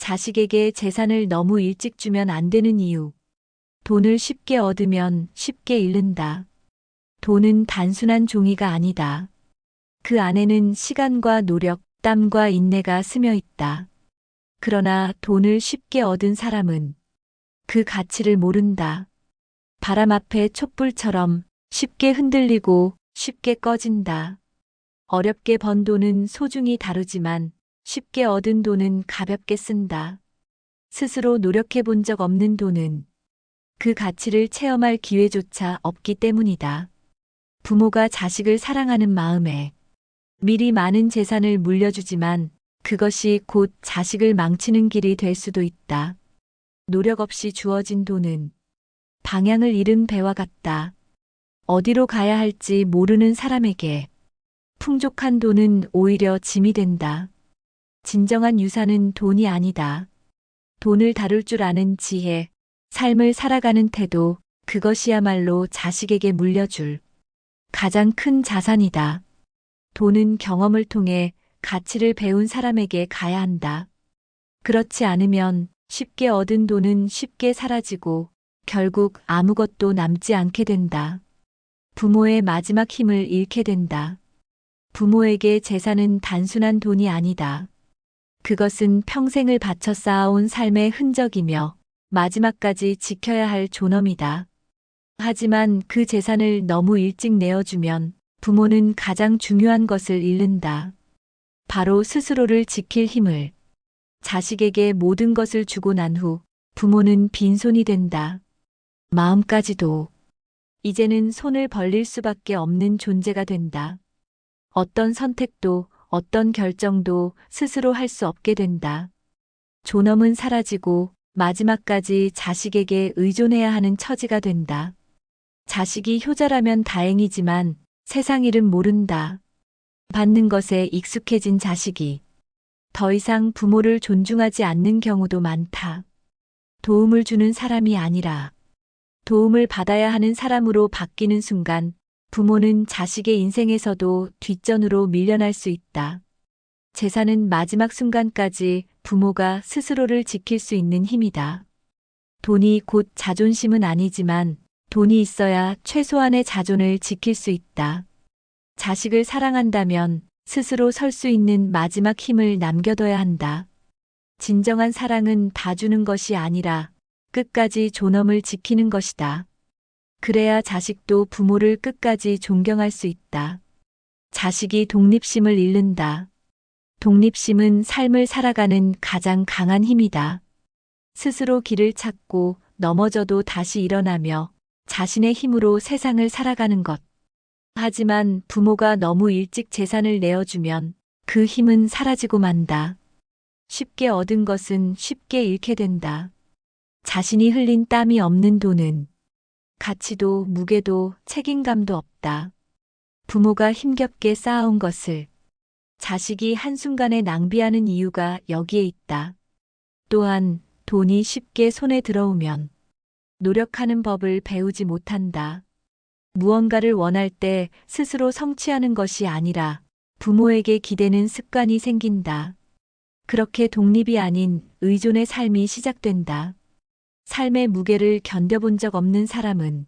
자식에게 재산을 너무 일찍 주면 안 되는 이유. 돈을 쉽게 얻으면 쉽게 잃는다. 돈은 단순한 종이가 아니다. 그 안에는 시간과 노력, 땀과 인내가 스며 있다. 그러나 돈을 쉽게 얻은 사람은 그 가치를 모른다. 바람 앞에 촛불처럼 쉽게 흔들리고 쉽게 꺼진다. 어렵게 번 돈은 소중히 다루지만 쉽게 얻은 돈은 가볍게 쓴다. 스스로 노력해 본 적 없는 돈은 그 가치를 체험할 기회조차 없기 때문이다. 부모가 자식을 사랑하는 마음에 미리 많은 재산을 물려주지만 그것이 곧 자식을 망치는 길이 될 수도 있다. 노력 없이 주어진 돈은 방향을 잃은 배와 같다. 어디로 가야 할지 모르는 사람에게 풍족한 돈은 오히려 짐이 된다. 진정한 유산은 돈이 아니다. 돈을 다룰 줄 아는 지혜, 삶을 살아가는 태도, 그것이야말로 자식에게 물려줄 가장 큰 자산이다. 돈은 경험을 통해 가치를 배운 사람에게 가야 한다. 그렇지 않으면 쉽게 얻은 돈은 쉽게 사라지고 결국 아무것도 남지 않게 된다. 부모의 마지막 힘을 잃게 된다. 부모에게 재산은 단순한 돈이 아니다. 그것은 평생을 바쳐 쌓아온 삶의 흔적이며 마지막까지 지켜야 할 존엄이다. 하지만 그 재산을 너무 일찍 내어주면 부모는 가장 중요한 것을 잃는다. 바로 스스로를 지킬 힘을. 자식에게 모든 것을 주고 난 후 부모는 빈손이 된다. 마음까지도. 이제는 손을 벌릴 수밖에 없는 존재가 된다. 어떤 선택도, 어떤 결정도 스스로 할 수 없게 된다. 존엄은 사라지고 마지막까지 자식에게 의존해야 하는 처지가 된다. 자식이 효자라면 다행이지만 세상 일은 모른다. 받는 것에 익숙해진 자식이 더 이상 부모를 존중하지 않는 경우도 많다. 도움을 주는 사람이 아니라 도움을 받아야 하는 사람으로 바뀌는 순간 부모는 자식의 인생에서도 뒷전으로 밀려날 수 있다. 재산은 마지막 순간까지 부모가 스스로를 지킬 수 있는 힘이다. 돈이 곧 자존심은 아니지만 돈이 있어야 최소한의 자존을 지킬 수 있다. 자식을 사랑한다면 스스로 설 수 있는 마지막 힘을 남겨둬야 한다. 진정한 사랑은 다 주는 것이 아니라 끝까지 존엄을 지키는 것이다. 그래야 자식도 부모를 끝까지 존경할 수 있다. 자식이 독립심을 잃는다. 독립심은 삶을 살아가는 가장 강한 힘이다. 스스로 길을 찾고 넘어져도 다시 일어나며 자신의 힘으로 세상을 살아가는 것. 하지만 부모가 너무 일찍 재산을 내어주면 그 힘은 사라지고 만다. 쉽게 얻은 것은 쉽게 잃게 된다. 자신이 흘린 땀이 없는 돈은 가치도 무게도 책임감도 없다. 부모가 힘겹게 쌓아온 것을 자식이 한순간에 낭비하는 이유가 여기에 있다. 또한 돈이 쉽게 손에 들어오면 노력하는 법을 배우지 못한다. 무언가를 원할 때 스스로 성취하는 것이 아니라 부모에게 기대는 습관이 생긴다. 그렇게 독립이 아닌 의존의 삶이 시작된다. 삶의 무게를 견뎌본 적 없는 사람은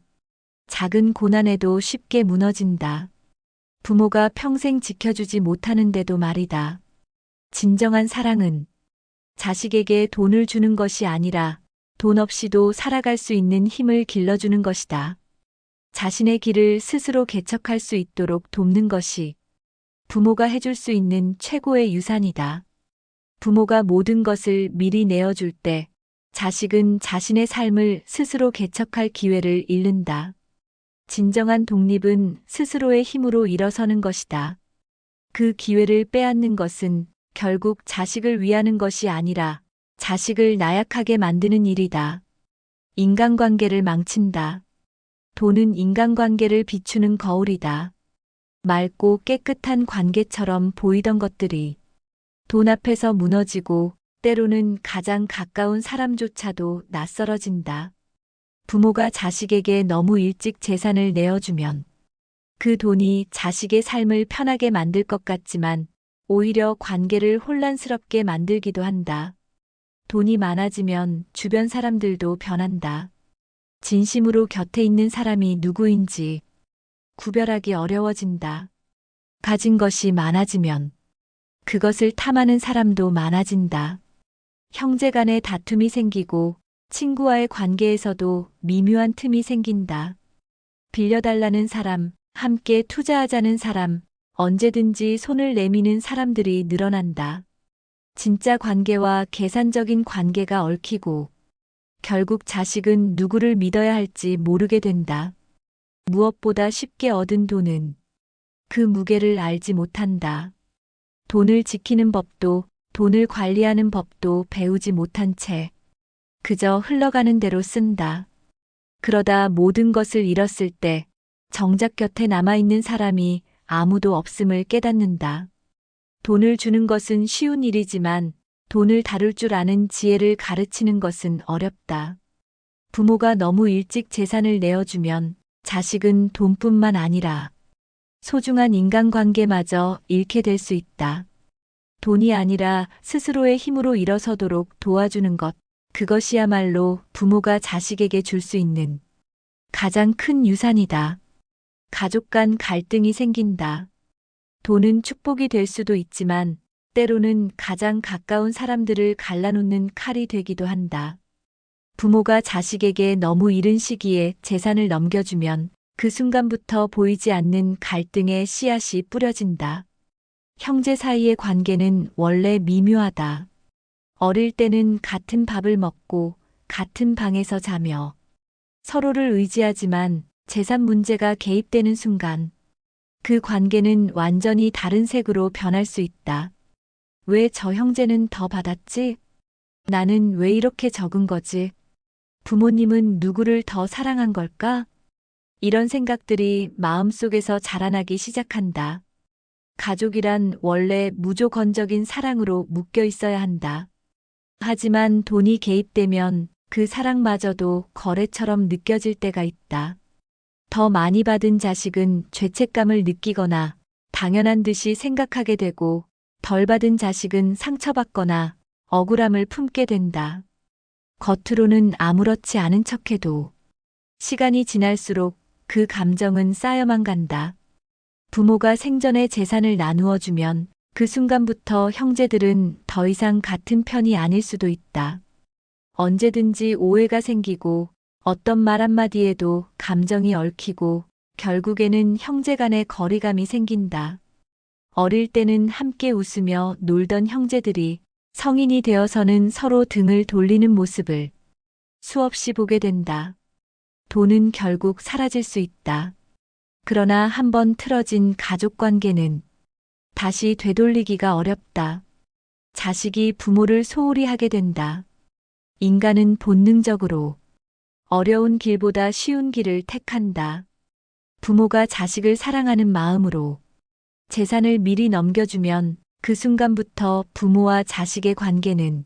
작은 고난에도 쉽게 무너진다. 부모가 평생 지켜주지 못하는데도 말이다. 진정한 사랑은 자식에게 돈을 주는 것이 아니라 돈 없이도 살아갈 수 있는 힘을 길러주는 것이다. 자신의 길을 스스로 개척할 수 있도록 돕는 것이 부모가 해줄 수 있는 최고의 유산이다. 부모가 모든 것을 미리 내어줄 때 자식은 자신의 삶을 스스로 개척할 기회를 잃는다. 진정한 독립은 스스로의 힘으로 일어서는 것이다. 그 기회를 빼앗는 것은 결국 자식을 위하는 것이 아니라 자식을 나약하게 만드는 일이다. 인간관계를 망친다. 돈은 인간관계를 비추는 거울이다. 맑고 깨끗한 관계처럼 보이던 것들이 돈 앞에서 무너지고 때로는 가장 가까운 사람조차도 낯설어진다. 부모가 자식에게 너무 일찍 재산을 내어주면 그 돈이 자식의 삶을 편하게 만들 것 같지만 오히려 관계를 혼란스럽게 만들기도 한다. 돈이 많아지면 주변 사람들도 변한다. 진심으로 곁에 있는 사람이 누구인지 구별하기 어려워진다. 가진 것이 많아지면 그것을 탐하는 사람도 많아진다. 형제 간의 다툼이 생기고 친구와의 관계에서도 미묘한 틈이 생긴다. 빌려달라는 사람, 함께 투자하자는 사람, 언제든지 손을 내미는 사람들이 늘어난다. 진짜 관계와 계산적인 관계가 얽히고 결국 자식은 누구를 믿어야 할지 모르게 된다. 무엇보다 쉽게 얻은 돈은 그 무게를 알지 못한다. 돈을 지키는 법도 돈을 관리하는 법도 배우지 못한 채 그저 흘러가는 대로 쓴다. 그러다 모든 것을 잃었을 때 정작 곁에 남아있는 사람이 아무도 없음을 깨닫는다. 돈을 주는 것은 쉬운 일이지만 돈을 다룰 줄 아는 지혜를 가르치는 것은 어렵다. 부모가 너무 일찍 재산을 내어주면 자식은 돈뿐만 아니라 소중한 인간관계마저 잃게 될 수 있다. 돈이 아니라 스스로의 힘으로 일어서도록 도와주는 것, 그것이야말로 부모가 자식에게 줄 수 있는 가장 큰 유산이다. 가족 간 갈등이 생긴다. 돈은 축복이 될 수도 있지만 때로는 가장 가까운 사람들을 갈라놓는 칼이 되기도 한다. 부모가 자식에게 너무 이른 시기에 재산을 넘겨주면 그 순간부터 보이지 않는 갈등의 씨앗이 뿌려진다. 형제 사이의 관계는 원래 미묘하다. 어릴 때는 같은 밥을 먹고 같은 방에서 자며 서로를 의지하지만 재산 문제가 개입되는 순간 그 관계는 완전히 다른 색으로 변할 수 있다. 왜 저 형제는 더 받았지? 나는 왜 이렇게 적은 거지? 부모님은 누구를 더 사랑한 걸까? 이런 생각들이 마음속에서 자라나기 시작한다. 가족이란 원래 무조건적인 사랑으로 묶여 있어야 한다. 하지만 돈이 개입되면 그 사랑마저도 거래처럼 느껴질 때가 있다. 더 많이 받은 자식은 죄책감을 느끼거나 당연한 듯이 생각하게 되고 덜 받은 자식은 상처받거나 억울함을 품게 된다. 겉으로는 아무렇지 않은 척해도 시간이 지날수록 그 감정은 쌓여만 간다. 부모가 생전에 재산을 나누어 주면 그 순간부터 형제들은 더 이상 같은 편이 아닐 수도 있다. 언제든지 오해가 생기고 어떤 말 한마디에도 감정이 얽히고 결국에는 형제 간의 거리감이 생긴다. 어릴 때는 함께 웃으며 놀던 형제들이 성인이 되어서는 서로 등을 돌리는 모습을 수없이 보게 된다. 돈은 결국 사라질 수 있다. 그러나 한번 틀어진 가족 관계는 다시 되돌리기가 어렵다. 자식이 부모를 소홀히 하게 된다. 인간은 본능적으로 어려운 길보다 쉬운 길을 택한다. 부모가 자식을 사랑하는 마음으로 재산을 미리 넘겨주면 그 순간부터 부모와 자식의 관계는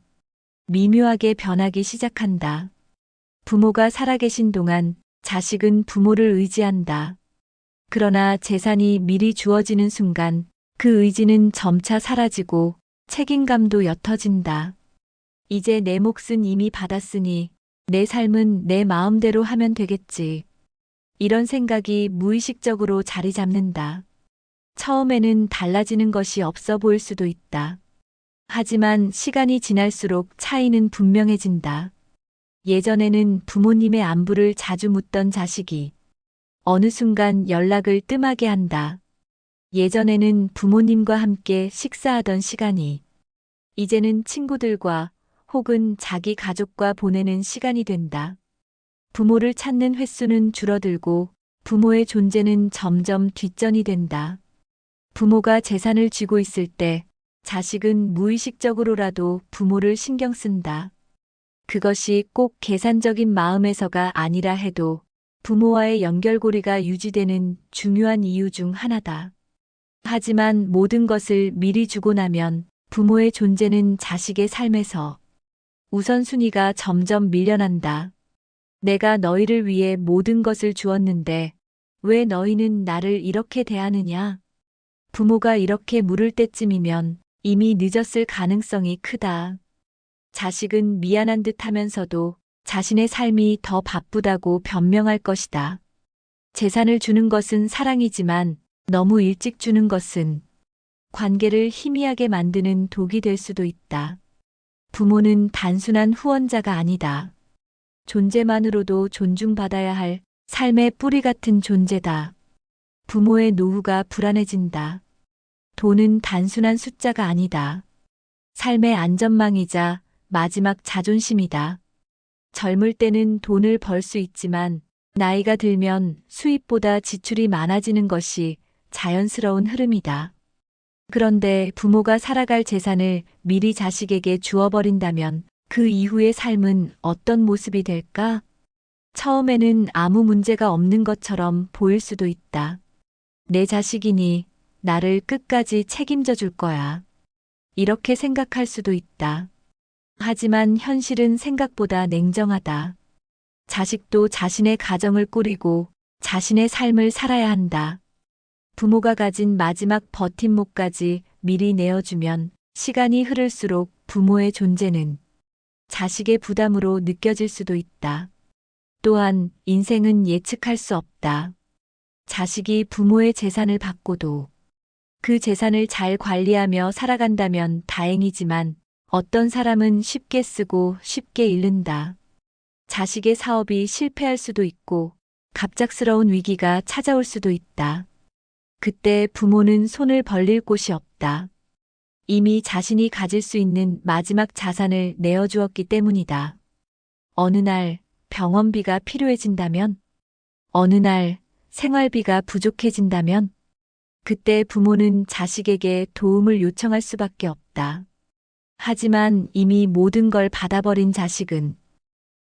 미묘하게 변하기 시작한다. 부모가 살아계신 동안 자식은 부모를 의지한다. 그러나 재산이 미리 주어지는 순간 그 의지는 점차 사라지고 책임감도 옅어진다. 이제 내 몫은 이미 받았으니 내 삶은 내 마음대로 하면 되겠지. 이런 생각이 무의식적으로 자리 잡는다. 처음에는 달라지는 것이 없어 보일 수도 있다. 하지만 시간이 지날수록 차이는 분명해진다. 예전에는 부모님의 안부를 자주 묻던 자식이 어느 순간 연락을 뜸하게 한다. 예전에는 부모님과 함께 식사하던 시간이 이제는 친구들과 혹은 자기 가족과 보내는 시간이 된다. 부모를 찾는 횟수는 줄어들고 부모의 존재는 점점 뒷전이 된다. 부모가 재산을 쥐고 있을 때 자식은 무의식적으로라도 부모를 신경 쓴다. 그것이 꼭 계산적인 마음에서가 아니라 해도 부모와의 연결고리가 유지되는 중요한 이유 중 하나다. 하지만 모든 것을 미리 주고 나면 부모의 존재는 자식의 삶에서 우선순위가 점점 밀려난다. 내가 너희를 위해 모든 것을 주었는데 왜 너희는 나를 이렇게 대하느냐? 부모가 이렇게 물을 때쯤이면 이미 늦었을 가능성이 크다. 자식은 미안한 듯 하면서도 자신의 삶이 더 바쁘다고 변명할 것이다. 재산을 주는 것은 사랑이지만 너무 일찍 주는 것은 관계를 희미하게 만드는 독이 될 수도 있다. 부모는 단순한 후원자가 아니다. 존재만으로도 존중받아야 할 삶의 뿌리 같은 존재다. 부모의 노후가 불안해진다. 돈은 단순한 숫자가 아니다. 삶의 안전망이자 마지막 자존심이다. 젊을 때는 돈을 벌 수 있지만 나이가 들면 수입보다 지출이 많아지는 것이 자연스러운 흐름이다. 그런데 부모가 살아갈 재산을 미리 자식에게 주어버린다면 그 이후의 삶은 어떤 모습이 될까? 처음에는 아무 문제가 없는 것처럼 보일 수도 있다. 내 자식이니 나를 끝까지 책임져 줄 거야. 이렇게 생각할 수도 있다. 하지만 현실은 생각보다 냉정하다. 자식도 자신의 가정을 꾸리고 자신의 삶을 살아야 한다. 부모가 가진 마지막 버팀목까지 미리 내어주면 시간이 흐를수록 부모의 존재는 자식의 부담으로 느껴질 수도 있다. 또한 인생은 예측할 수 없다. 자식이 부모의 재산을 받고도 그 재산을 잘 관리하며 살아간다면 다행이지만 어떤 사람은 쉽게 쓰고 쉽게 잃는다. 자식의 사업이 실패할 수도 있고 갑작스러운 위기가 찾아올 수도 있다. 그때 부모는 손을 벌릴 곳이 없다. 이미 자신이 가질 수 있는 마지막 자산을 내어주었기 때문이다. 어느 날 병원비가 필요해진다면, 어느 날 생활비가 부족해진다면, 그때 부모는 자식에게 도움을 요청할 수밖에 없다. 하지만 이미 모든 걸 받아버린 자식은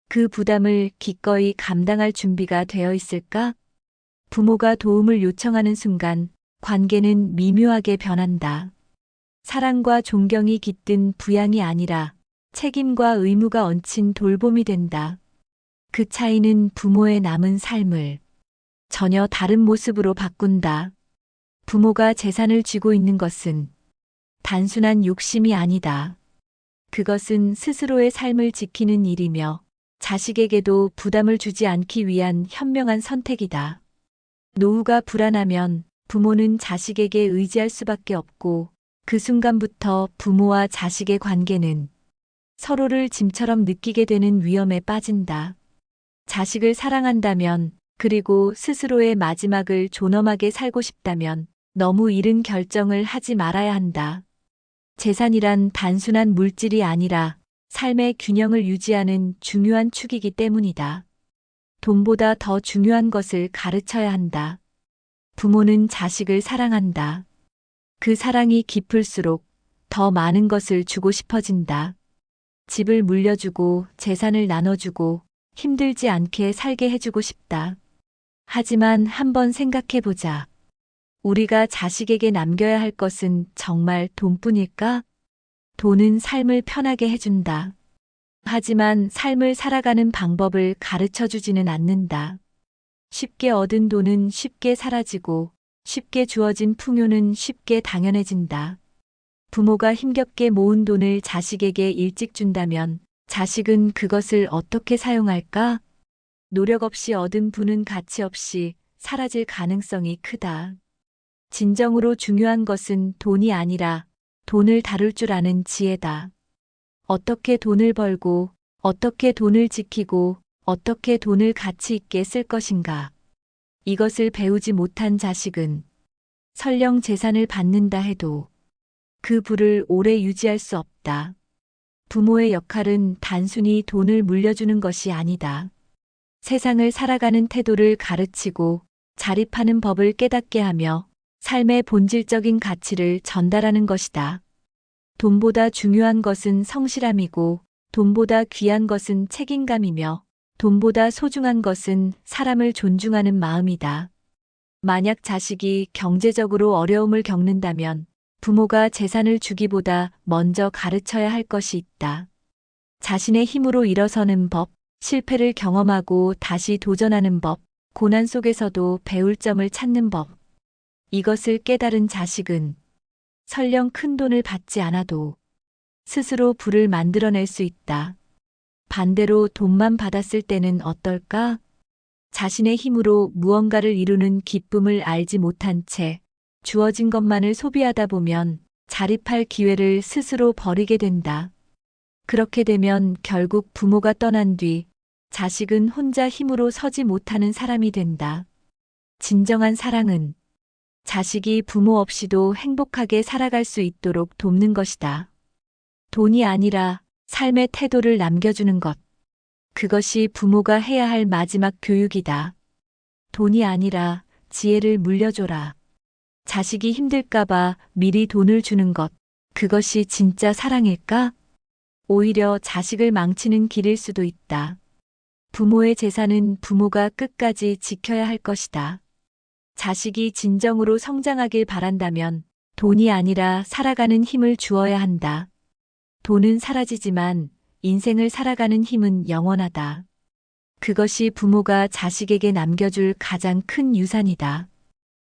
그 부담을 기꺼이 감당할 준비가 되어 있을까? 부모가 도움을 요청하는 순간 관계는 미묘하게 변한다. 사랑과 존경이 깃든 부양이 아니라 책임과 의무가 얹힌 돌봄이 된다. 그 차이는 부모의 남은 삶을 전혀 다른 모습으로 바꾼다. 부모가 재산을 쥐고 있는 것은 단순한 욕심이 아니다. 그것은 스스로의 삶을 지키는 일이며 자식에게도 부담을 주지 않기 위한 현명한 선택이다. 노후가 불안하면 부모는 자식에게 의지할 수밖에 없고 그 순간부터 부모와 자식의 관계는 서로를 짐처럼 느끼게 되는 위험에 빠진다. 자식을 사랑한다면 그리고 스스로의 마지막을 존엄하게 살고 싶다면 너무 이른 결정을 하지 말아야 한다. 재산이란 단순한 물질이 아니라 삶의 균형을 유지하는 중요한 축이기 때문이다. 돈보다 더 중요한 것을 가르쳐야 한다. 부모는 자식을 사랑한다. 그 사랑이 깊을수록 더 많은 것을 주고 싶어진다. 집을 물려주고 재산을 나눠주고 힘들지 않게 살게 해주고 싶다. 하지만 한번 생각해보자. 우리가 자식에게 남겨야 할 것은 정말 돈뿐일까? 돈은 삶을 편하게 해준다. 하지만 삶을 살아가는 방법을 가르쳐 주지는 않는다. 쉽게 얻은 돈은 쉽게 사라지고 쉽게 주어진 풍요는 쉽게 당연해진다. 부모가 힘겹게 모은 돈을 자식에게 일찍 준다면 자식은 그것을 어떻게 사용할까? 노력 없이 얻은 부는 가치 없이 사라질 가능성이 크다. 진정으로 중요한 것은 돈이 아니라 돈을 다룰 줄 아는 지혜다. 어떻게 돈을 벌고, 어떻게 돈을 지키고, 어떻게 돈을 가치 있게 쓸 것인가. 이것을 배우지 못한 자식은 설령 재산을 받는다 해도 그 부를 오래 유지할 수 없다. 부모의 역할은 단순히 돈을 물려주는 것이 아니다. 세상을 살아가는 태도를 가르치고 자립하는 법을 깨닫게 하며 삶의 본질적인 가치를 전달하는 것이다. 돈보다 중요한 것은 성실함이고 돈보다 귀한 것은 책임감이며 돈보다 소중한 것은 사람을 존중하는 마음이다. 만약 자식이 경제적으로 어려움을 겪는다면 부모가 재산을 주기보다 먼저 가르쳐야 할 것이 있다. 자신의 힘으로 일어서는 법, 실패를 경험하고 다시 도전하는 법, 고난 속에서도 배울 점을 찾는 법. 이것을 깨달은 자식은 설령 큰 돈을 받지 않아도 스스로 부를 만들어낼 수 있다. 반대로 돈만 받았을 때는 어떨까? 자신의 힘으로 무언가를 이루는 기쁨을 알지 못한 채 주어진 것만을 소비하다 보면 자립할 기회를 스스로 버리게 된다. 그렇게 되면 결국 부모가 떠난 뒤 자식은 혼자 힘으로 서지 못하는 사람이 된다. 진정한 사랑은 자식이 부모 없이도 행복하게 살아갈 수 있도록 돕는 것이다. 돈이 아니라 삶의 태도를 남겨주는 것. 그것이 부모가 해야 할 마지막 교육이다. 돈이 아니라 지혜를 물려줘라. 자식이 힘들까봐 미리 돈을 주는 것. 그것이 진짜 사랑일까? 오히려 자식을 망치는 길일 수도 있다. 부모의 재산은 부모가 끝까지 지켜야 할 것이다. 자식이 진정으로 성장하길 바란다면 돈이 아니라 살아가는 힘을 주어야 한다. 돈은 사라지지만 인생을 살아가는 힘은 영원하다. 그것이 부모가 자식에게 남겨줄 가장 큰 유산이다.